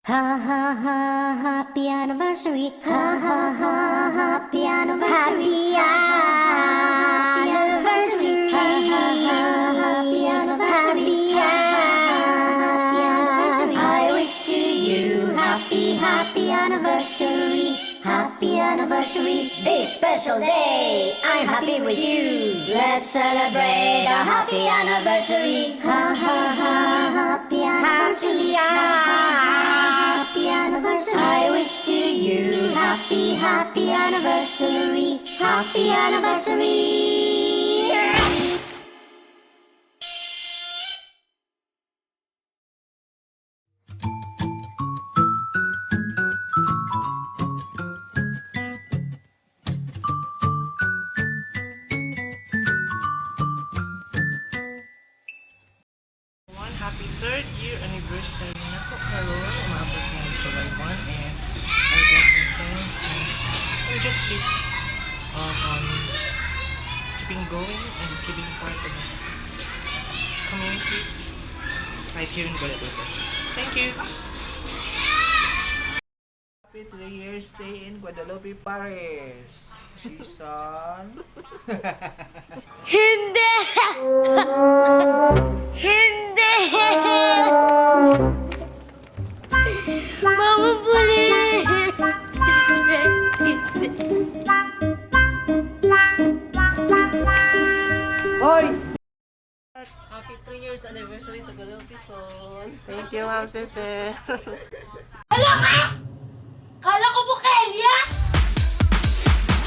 Ha ha ha, happy anniversary. Ha ha ha, happy anniversary. Happy anniversary. Ha ha ha, happy anniversary. Happy anniversary. I wish to you happy anniversary. Happy anniversary. This special day, I'm happy with you. Let's celebrate a happy anniversary. Ha ha ha, happy anniversary. Happy anniversary. I wish to you happy anniversary. Happy anniversary. Happy 3rd year anniversary na po karon. Umabot na ang July 1 and I got the things and we just keep on keeping going and keeping part of this community right here in Guadalupe. Thank you! Happy 3 years stay in Guadalupe, Paris. Jayson. Hindi! Hindi! Mama Puli! Hoy! Happy 3 years anniversary sa Guadalupe son. Thank you, Ma'am Sese. Hala ka! Kala ko bukelya!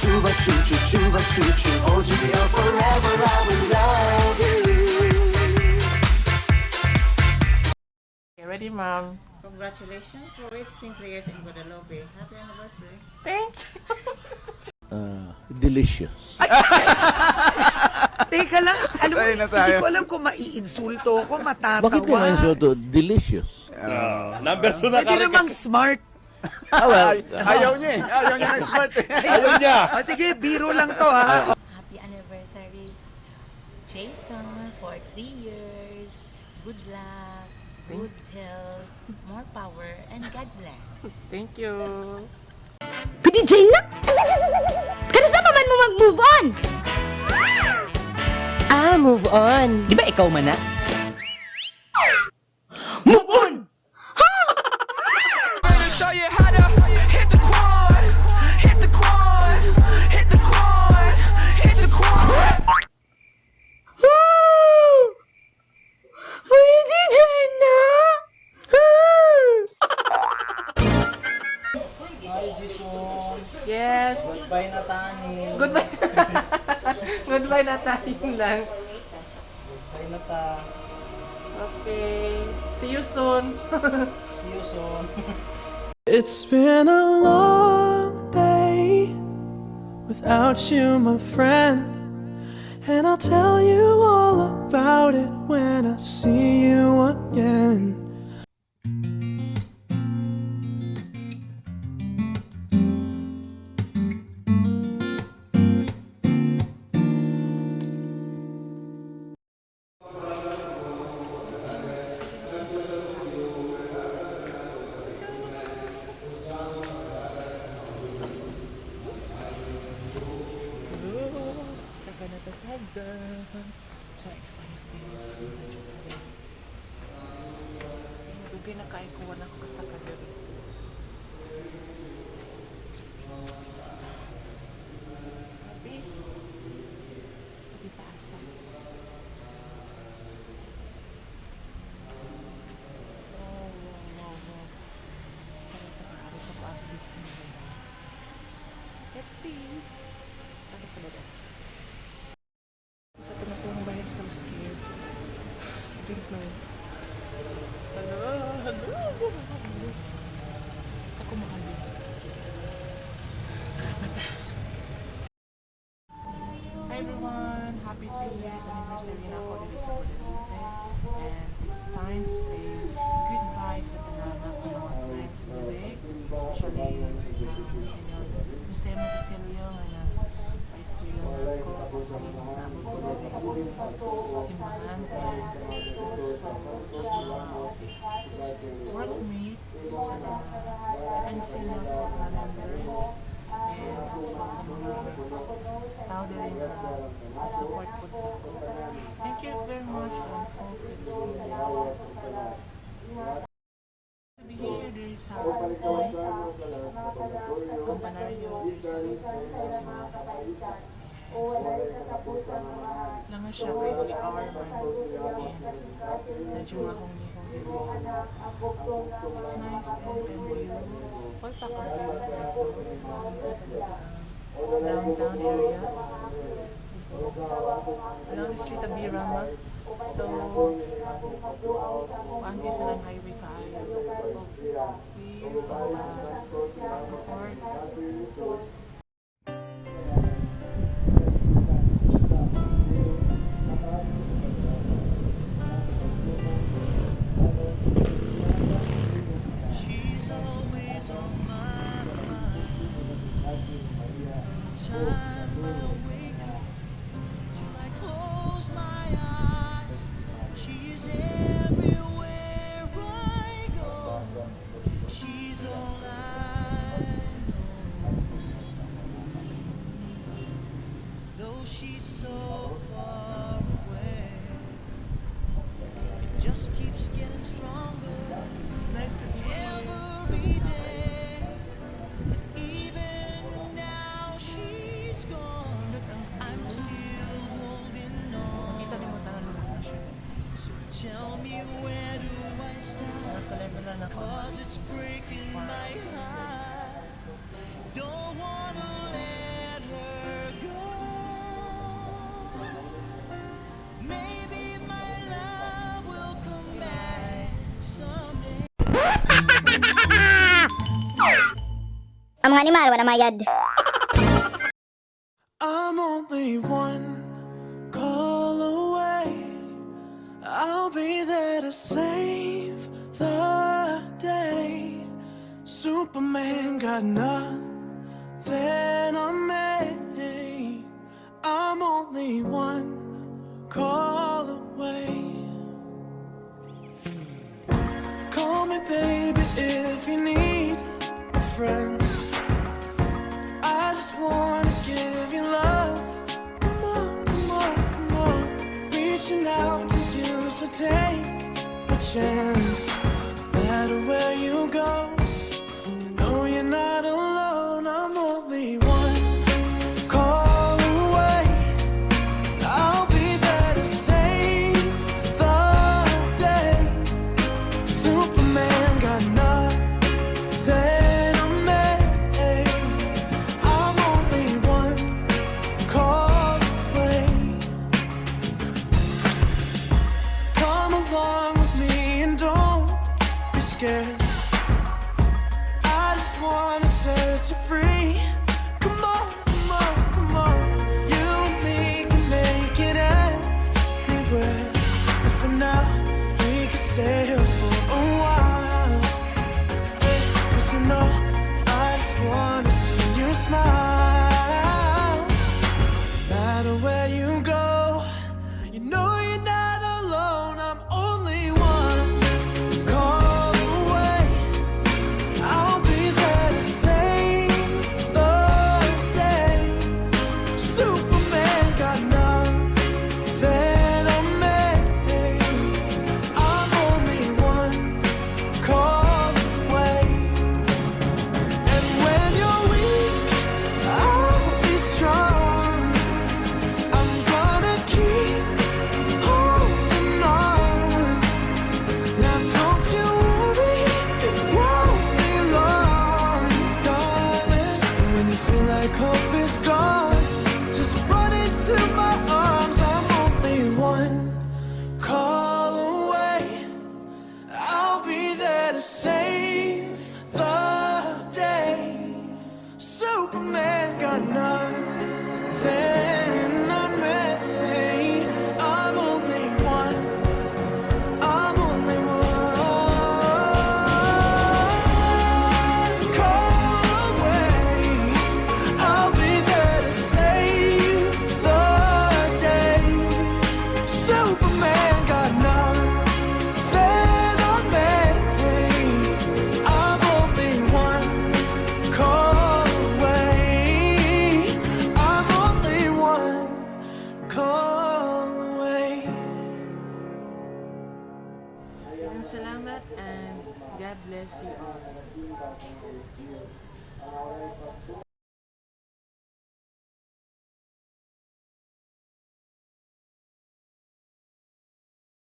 Chuba choo choo chuba choo choo, hold you here forever. I will love you. Okay, ready, Ma'am? Congratulations for reaching 3 years in Guadalupe. Happy anniversary. Thank you! Delicious. Teka lang, alam mo, Tayo na tayo. hindi ko alam kung maiinsulto ko, matatawa. Bakit ka mainsulto? Delicious. Number 2 na Pwede namang smart. Ah, well, Ayaw niya eh. Ayaw niya ng smart eh. Ayaw niya. O sige, biro lang to ha. Happy anniversary, Jayson, for 3 years. Good luck, good health, more power, and God bless. Thank you! PDJ na? Kano sa man mo mag-move on? Move on. Di ba ikaw man na? Move on! Show you how to hit the quad, hit the quad, hit the quad, hit the quad. PDJ na? Hi, Jayson. Yes! Goodbye na tani. Goodbye! Goodbye na tayo lang. Goodbye na ta. Okay. See you soon. See you soon. It's been a long day without you, my friend. And I'll tell you all about it when I see you again. So excited. Dugay na kaya ko wala ko kasaka diri. Happy. Happy paasa. Wow. Sarap na kaari ko pa-update sa mga. Let's see. Bakit sa baba? Sa pinatong bayan so scared. I don't know. Hello. Sa kumahali. Salamat. Hi everyone! Happy 3 years anniversary na ako dito sa Guadalupe. And it's time to say goodbye sa Tanana ko ng mga friends today. Especially Senyor Jose Montecillo na pa-eskwela ko since naabot ko dito sa simbahan. And also sa mga workmate sa nako na members and also sa mga tao din na support po sa ko. Thank you very much and hope to see you. To be here, there is a point, Campanaryo, there is a sa simbahan. Langan siya kay Holy Hour man. And medyo akong nihong. It's nice and you all pakar downtown area along the street of Birama. So paano sa ng highway kaayo here from the port. She's always on my mind. From the time I wake up till I close my eyes, she's everywhere I go. She's all I know. Though she's so far away, it just keeps getting stronger. It's nice to be here. Every day, and even now she's gone, I'm still holding Kita ni mo on. tayo na siya. So tell me, where do I start? Nagka-level na ako. 'Cause it's breaking my heart. Don't wanna let her go. Maybe my love will come back someday. Ang mga animal, wala mayad. I'm only one call away. I'll be there to save the day. Superman got nothing on me. I'm only one call away. Call me baby if you need a friend. I just wanna give you love. Come on, come on, come on. Reaching out to you, so take a chance. No matter where you go, you know you're not alone. I'm only one call away. I'll be there to save the day. Superman got nothing on me. I'm only one call away. Come along with me and don't be scared. I just wanna set you free. Come on, come on, come on. You and me can make it anywhere. And for now, we can stay here for a while. 'Cause you know, I just wanna see you smile. No matter where you go, you know you're not alone. I'm only one call away. I'll be there to save the day. Superman got nothing on me. I'm only salamat and God bless you all.